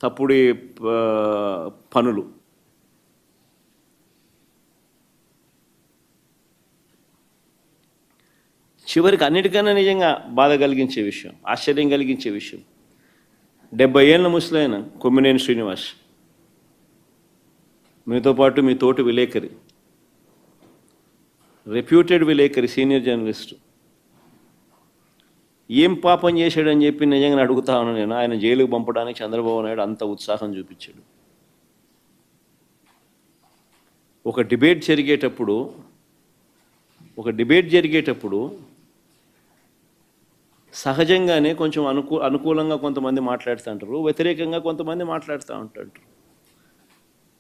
తప్పుడు పనులు. చివరికి అన్నిటికన్నా నిజంగా బాధ కలిగించే విషయం, ఆశ్చర్యం కలిగించే విషయం, 70 ఏళ్ళ ముసలైన కొమ్మినేని శ్రీనివాస్, మీతో పాటు మీ తోటి విలేకరి, రెప్యూటెడ్ విలేకరి, సీనియర్ జర్నలిస్టు, ఏం పాపం చేశాడని చెప్పి నిజంగా అడుగుతా ఉన్నాను నేను. ఆయన జైలుకు పంపడానికి చంద్రబాబు నాయుడు అంత ఉత్సాహం చూపించాడు. ఒక డిబేట్ జరిగేటప్పుడు సహజంగానే కొంచెం అనుకూలంగా కొంతమంది మాట్లాడుతుంటారు, వ్యతిరేకంగా కొంతమంది మాట్లాడుతూ ఉంటారు.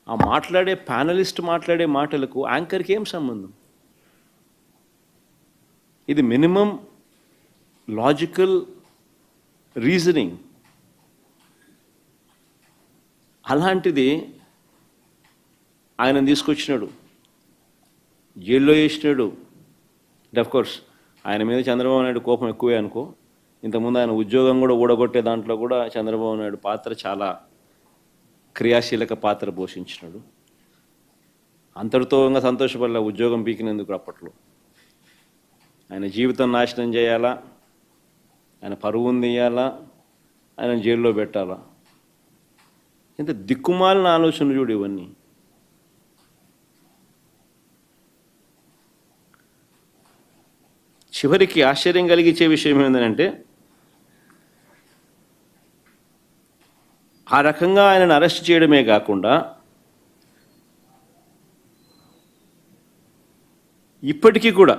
ఆ మాట్లాడే ప్యానలిస్ట్ మాట్లాడే మాటలకు యాంకర్కి ఏం సంబంధం? ఇది మినిమం లాజికల్ రీజనింగ్. అలాంటిది ఆయన తీసుకొచ్చినాడు, జైల్లో వేసినాడు. కోర్స్ ఆయన మీద చంద్రబాబు నాయుడు కోపం ఎక్కువే అనుకో. ఇంతకుముందు ఆయన ఉద్యోగం కూడా ఊడగొట్టే దాంట్లో కూడా చంద్రబాబు నాయుడు పాత్ర చాలా క్రియాశీలక పాత్ర పోషించినాడు. అంతటితో ఇంకా సంతోషపడలే ఉద్యోగం పీకినందుకు. అప్పట్లో ఆయన జీవితం నాశనం చేయాలా, ఆయన పరువును తీయాలా, ఆయన జైల్లో పెట్టాలా? ఇంత దిక్కుమాలిన ఆలోచనలు చూడు ఇవన్నీ. చివరికి ఆశ్చర్యం కలిగించే విషయం ఏంటంటే, ఆ రకంగా ఆయనను అరెస్ట్ చేయడమే కాకుండా ఇప్పటికీ కూడా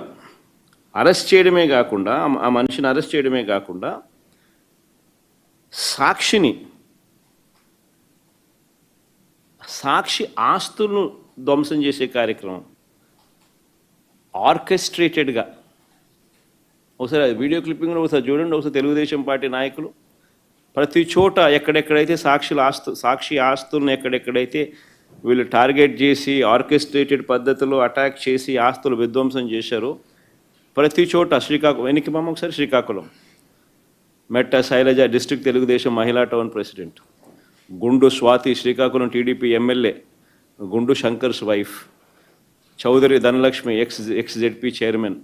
అరెస్ట్ చేయడమే కాకుండా, ఆ మనిషిని అరెస్ట్ చేయడమే కాకుండా సాక్షి ఆస్తులను ధ్వంసం చేసే కార్యక్రమం ఆర్కెస్ట్రేటెడ్గా. ఒకసారి వీడియో క్లిప్పింగ్లో ఒకసారి చూడండి. ఒకసారి తెలుగుదేశం పార్టీ నాయకులు ప్రతి చోట ఎక్కడెక్కడైతే సాక్షి ఆస్తులను ఎక్కడెక్కడైతే వీళ్ళు టార్గెట్ చేసి ఆర్కెస్ట్రేటెడ్ పద్ధతిలో అటాక్ చేసి ఆస్తులు విధ్వంసం చేశారో ప్రతి చోట శ్రీకాకుళం మెట్ట శైలజ డిస్ట్రిక్ట్ తెలుగుదేశం మహిళా టౌన్ ప్రెసిడెంట్, గుండు Swathi Srikakulam TDP MLA, Gundu Shankar's wife, Chowdary Dhanalakshmi ex ZP chairman,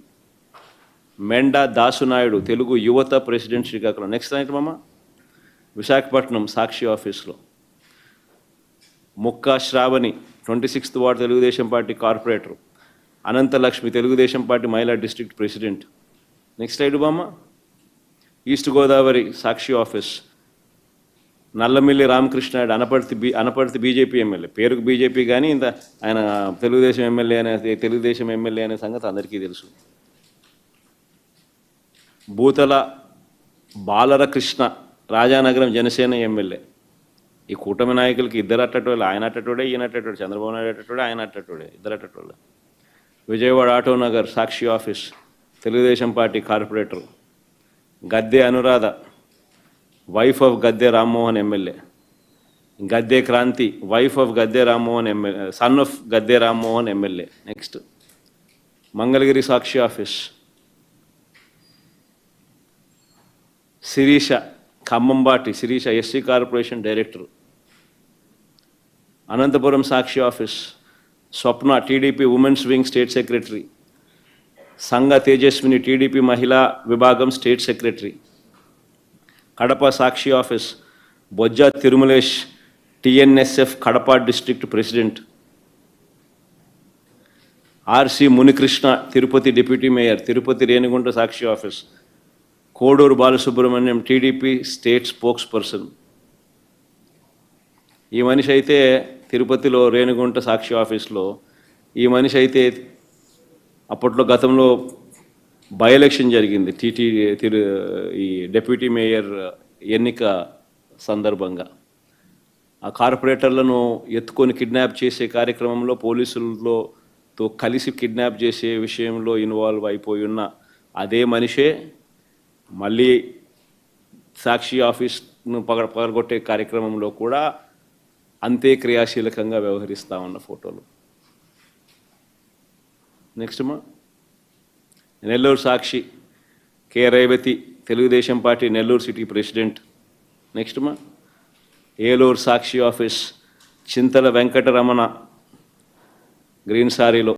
Menda Dasunaidu Telugu Yuvatha president Srikakulam. Next night Visakhapatnam Sakshi ఆఫీస్లో Mukka Sravani 26th ward Telugu Desam party corporator, Ananthalakshmi Telugu Desam party మహిళా district president. Next side east Godavari Sakshi office Nallamilli Ramakrishnayudu Anaparthi BJP MLA, పేరుకు బీజేపీ కానీ ఇంత ఆయన తెలుగుదేశం ఎమ్మెల్యే అనే సంగతి అందరికీ తెలుసు. Bathula Balaramakrishna Rajanagaram Janasena MLA. ఈ కూటమి నాయకులకి ఇద్దరు అట్టటోళ్ళు, ఆయన అట్టటోడే, ఈయన అట్టటోడే, చంద్రబాబు నాయుడు అట్టటోడే, ఆయన అట్టటోడే, ఇద్దరు అట్టటోళ్ళే. Vijayawada Autonagar Sakshi office Telugu Desam party corporator Gadde Anuradha, wife of Gadde Rammohan MLA. Gadde Kranthi, wife of Gadde Rammohan MLA, son of Gadde Rammohan MLA. Next Mangalagiri Sakshi office Sirisha, Khammambati Sirisha SC corporation director. Anantapuram Sakshi office Swapna TDP women's wing state secretary, Sangha Tejaswini TDP మహిళా విభాగం state secretary. Kadapa Sakshi office Bojja Tirumalesh TNSF Kadapa district president. RC Munikrishna Tirupati deputy mayor, Tirupati Renigunta Sakshi office. Koduru Balasubrahmanyam TDP state spokesperson. ఈ మనిషి అయితే తిరుపతిలో రేణిగుంట సాక్షి ఆఫీస్లో ఈ మనిషి అయితే అప్పట్లో గతంలో బై ఎలక్షన్ జరిగింది ఈ డిప్యూటీ మేయర్ ఎన్నిక సందర్భంగా. ఆ కార్పొరేటర్లను ఎత్తుకొని కిడ్నాప్ చేసే కార్యక్రమంలో పోలీసులతో కలిసి కిడ్నాప్ చేసే విషయంలో ఇన్వాల్వ్ అయిపోయి ఉన్న అదే మనిషే మళ్ళీ సాక్షి ఆఫీస్ను పగలగొట్టే కార్యక్రమంలో కూడా అంతే క్రియాశీలకంగా వ్యవహరిస్తూ ఉన్న ఫోటోలు. Next Nellore Sakshi K Revathi Telugu Desam party Nellore city president. Next Eluru Sakshi office Chinthala Venkataramana green సారీలో